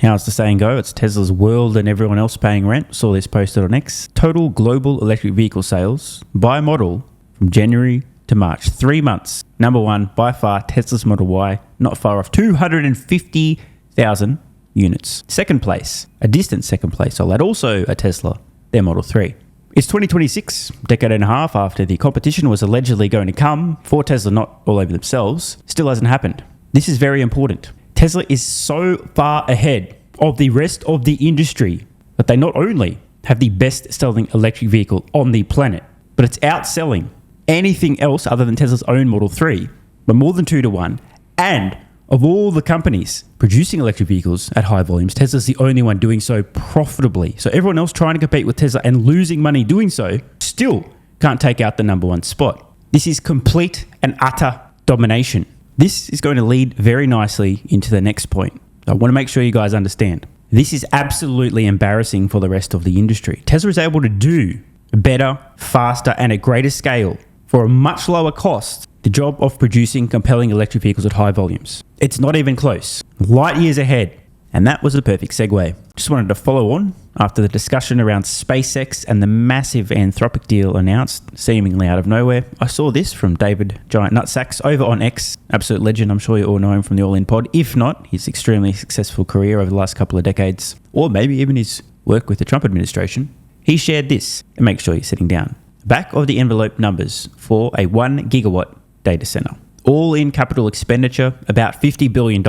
How's the saying go? It's Tesla's world and everyone else paying rent. Saw this posted on X. Total global electric vehicle sales by model from January to March. 3 months. Number one, by far, Tesla's Model Y. Not far off. 250,000 units. Second place, a distant second place, I'll add, also a Tesla, their Model 3. It's 2026, decade and a half after the competition was allegedly going to come for Tesla, not all over themselves. Still hasn't happened. This is very important. Tesla is so far ahead of the rest of the industry that they not only have the best selling electric vehicle on the planet, but it's outselling anything else other than Tesla's own Model 3 by more than 2 to 1. And of all the companies producing electric vehicles at high volumes, Tesla's the only one doing so profitably. So everyone else trying to compete with Tesla and losing money doing so still can't take out the number one spot. This is complete and utter domination. This is going to lead very nicely into the next point. I want to make sure you guys understand. This is absolutely embarrassing for the rest of the industry. Tesla is able to do better, faster, and at greater scale for a much lower cost the job of producing compelling electric vehicles at high volumes. It's not even close. Light years ahead. And that was the perfect segue. Just wanted to follow on after the discussion around SpaceX and the massive Anthropic deal announced seemingly out of nowhere. I saw this from David Giant Nutsacks over on X. Absolute legend. I'm sure you all know him from the All In Pod. If not, his extremely successful career over the last couple of decades, or maybe even his work with the Trump administration. He shared this, and make sure you're sitting down. Back of the envelope numbers for a 1 gigawatt data center. All in capital expenditure, about $50 billion.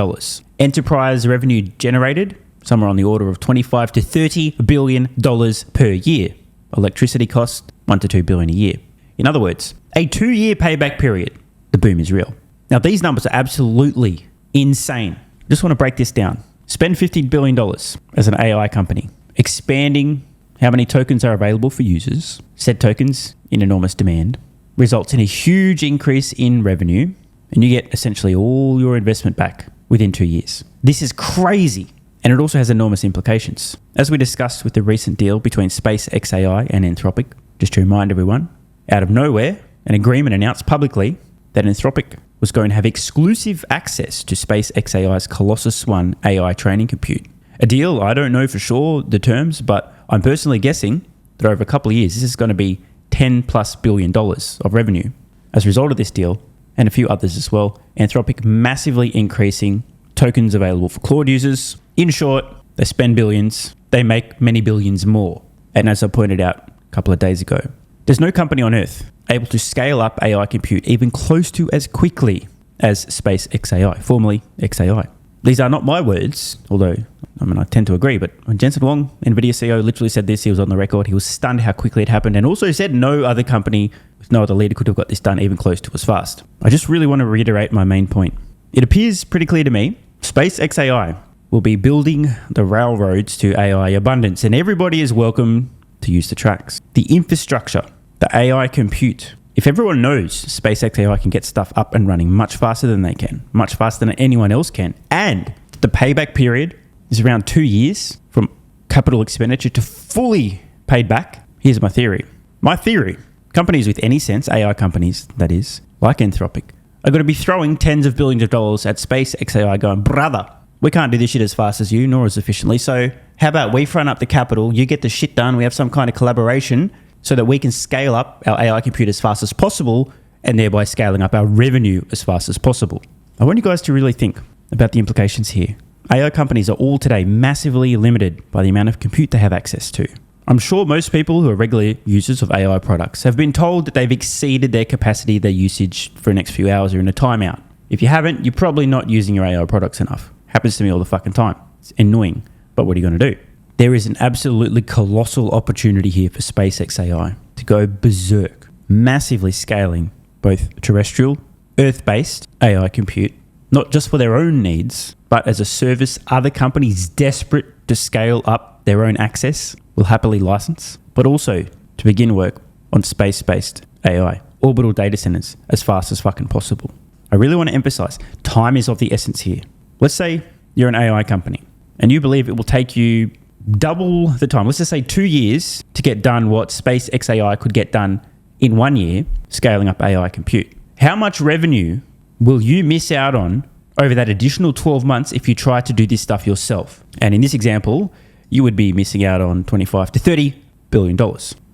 Enterprise revenue generated, somewhere on the order of $25 to $30 billion per year. Electricity cost, $1 to $2 billion a year. In other words, a 2-year payback period. The boom is real. Now, these numbers are absolutely insane. Just want to break this down. Spend $50 billion as an AI company, expanding how many tokens are available for users. Said tokens in enormous demand. Results in a huge increase in revenue, and you get essentially all your investment back within 2 years. This is crazy, and it also has enormous implications. As we discussed with the recent deal between SpaceXAI and Anthropic, just to remind everyone, out of nowhere, an agreement announced publicly that Anthropic was going to have exclusive access to SpaceXAI's Colossus One AI training compute. A deal, I don't know for sure the terms, but I'm personally guessing that over a couple of years, this is going to be $10+ billion of revenue. As a result of this deal, and a few others as well, Anthropic massively increasing tokens available for Claude users. In short, they spend billions, they make many billions more. And as I pointed out a couple of days ago, there's no company on Earth able to scale up AI compute even close to as quickly as SpaceXAI, formerly XAI. These are not my words, although I tend to agree, but when Jensen Huang, NVIDIA CEO, literally said this, he was on the record, he was stunned how quickly it happened, and also said no other company with no other leader could have got this done even close to as fast. I just really want to reiterate my main point. It appears pretty clear to me, SpaceXAI will be building the railroads to AI abundance, and everybody is welcome to use the tracks. The infrastructure, the AI compute. If everyone knows SpaceXAI can get stuff up and running much faster than they can, much faster than anyone else can, and the payback period is around 2 years from capital expenditure to fully paid back, here's my theory. My theory, companies with any sense, AI companies that is, like Anthropic, are going to be throwing tens of billions of dollars at SpaceXAI going, brother, we can't do this shit as fast as you, nor as efficiently, so how about we front up the capital, you get the shit done, we have some kind of collaboration, so that we can scale up our AI compute as fast as possible and thereby scaling up our revenue as fast as possible. I want you guys to really think about the implications here. AI companies are all today massively limited by the amount of compute they have access to. I'm sure most people who are regular users of AI products have been told that they've exceeded their capacity, their usage for the next few hours or in a timeout. If you haven't, you're probably not using your AI products enough. Happens to me all the fucking time. It's annoying, but what are you going to do? There is an absolutely colossal opportunity here for SpaceXAI to go berserk, massively scaling both terrestrial, Earth-based AI compute, not just for their own needs, but as a service other companies desperate to scale up their own access will happily license, but also to begin work on space-based AI, orbital data centers as fast as fucking possible. I really want to emphasize, time is of the essence here. Let's say you're an AI company and you believe it will take you double the time, let's just say 2 years, to get done what SpaceXAI could get done in 1 year, scaling up AI compute. How much revenue will you miss out on over that additional 12 months if you try to do this stuff yourself. And in this example, you would be missing out on $25 to $30 billion.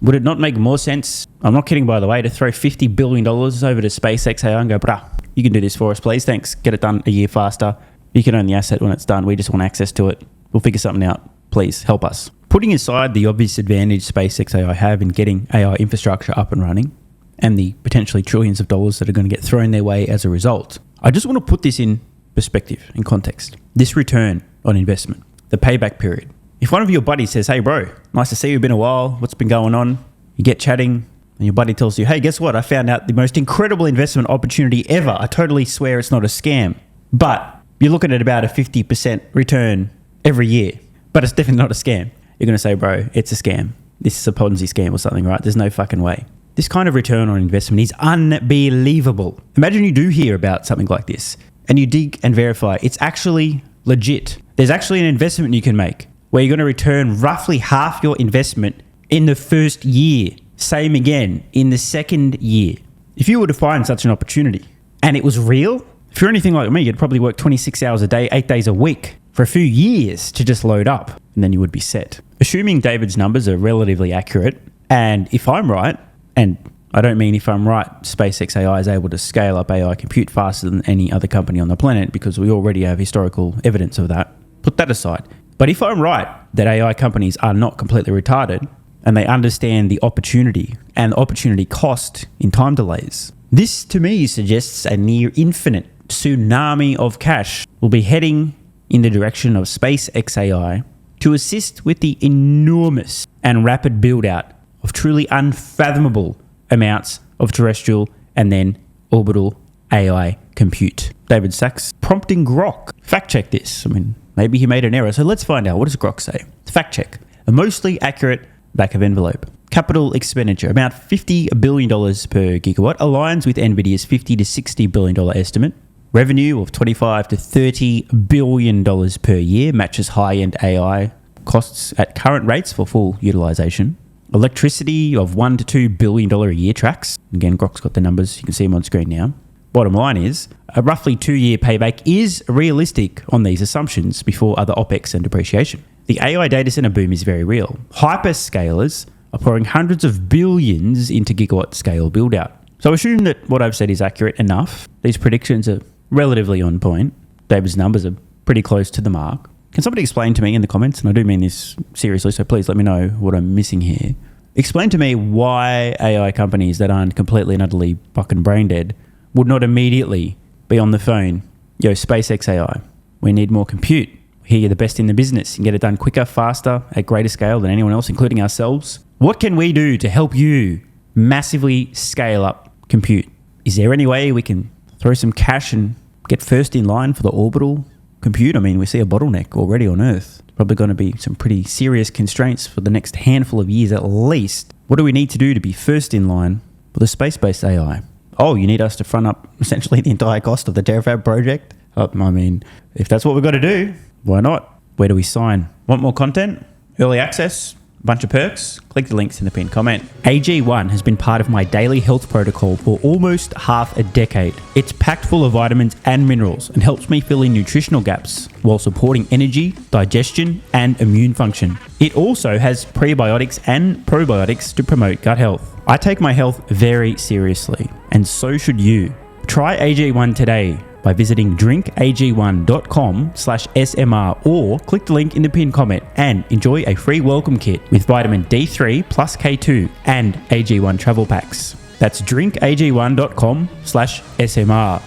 Would it not make more sense, I'm not kidding by the way, to throw $50 billion over to SpaceXAI and go, bruh, you can do this for us, please, thanks, get it done a year faster. You can own the asset when it's done, we just want access to it. We'll figure something out, please help us. Putting aside the obvious advantage SpaceXAI have in getting AI infrastructure up and running, and the potentially trillions of dollars that are going to get thrown their way as a result, I just want to put this in perspective, in context. This return on investment, the payback period. If one of your buddies says, hey bro, nice to see you, been a while, what's been going on? You get chatting and your buddy tells you, hey, guess what? I found out the most incredible investment opportunity ever. I totally swear it's not a scam. But you're looking at about a 50% return every year, but it's definitely not a scam. You're going to say, bro, it's a scam. This is a Ponzi scam or something, right? There's no fucking way. This kind of return on investment is unbelievable. Imagine you do hear about something like this and you dig and verify it's actually legit. There's actually an investment you can make where you're going to return roughly half your investment in the first year. Same again in the second year. If you were to find such an opportunity and it was real, if you're anything like me, you'd probably work 26 hours a day, 8 days a week for a few years to just load up, and then you would be set. Assuming David's numbers are relatively accurate, and if I'm right, and I don't mean if I'm right, SpaceXAI is able to scale up AI compute faster than any other company on the planet because we already have historical evidence of that. Put that aside. But if I'm right that AI companies are not completely retarded and they understand the opportunity and the opportunity cost in time delays, this to me suggests a near infinite tsunami of cash will be heading in the direction of SpaceXAI to assist with the enormous and rapid build out of truly unfathomable amounts of terrestrial and then orbital AI compute. David Sachs prompting Grok. Fact check this. I mean, maybe he made an error. So let's find out. What does Grok say? Fact check. A mostly accurate back of envelope. Capital expenditure, about $50 billion per gigawatt, aligns with NVIDIA's $50 to $60 billion estimate. Revenue of $25 to $30 billion per year, matches high-end AI costs at current rates for full utilization. Electricity of $1 to $2 billion a year tracks. Again, Grok's got the numbers. You can see them on screen now. Bottom line is, a roughly 2-year payback is realistic on these assumptions before other OPEX and depreciation. The AI data center boom is very real. Hyperscalers are pouring hundreds of billions into gigawatt scale build out. So assume that what I've said is accurate enough. These predictions are relatively on point. David's numbers are pretty close to the mark. Can somebody explain to me in the comments, and I do mean this seriously, so please let me know what I'm missing here. Explain to me why AI companies that aren't completely and utterly fucking brain dead would not immediately be on the phone. Yo, SpaceXAI, we need more compute. Here you're the best in the business. You can get it done quicker, faster, at greater scale than anyone else, including ourselves. What can we do to help you massively scale up compute? Is there any way we can throw some cash and get first in line for the orbital compute? I mean, we see a bottleneck already on Earth. Probably going to be some pretty serious constraints for the next handful of years at least. What do we need to do to be first in line for the space-based AI? Oh, you need us to front up essentially the entire cost of the Terafab project? I mean, if that's what we've got to do, why not? Where do we sign? Want more content? Early access? Bunch of perks? Click the links in the pinned comment. AG1 has been part of my daily health protocol for almost half a decade. It's packed full of vitamins and minerals and helps me fill in nutritional gaps while supporting energy, digestion, and immune function. It also has prebiotics and probiotics to promote gut health. I take my health very seriously, and so should you. Try AG1 today by visiting drinkag1.com/SMR or click the link in the pinned comment and enjoy a free welcome kit with vitamin D3 plus K2 and AG1 travel packs. That's drinkag1.com/SMR.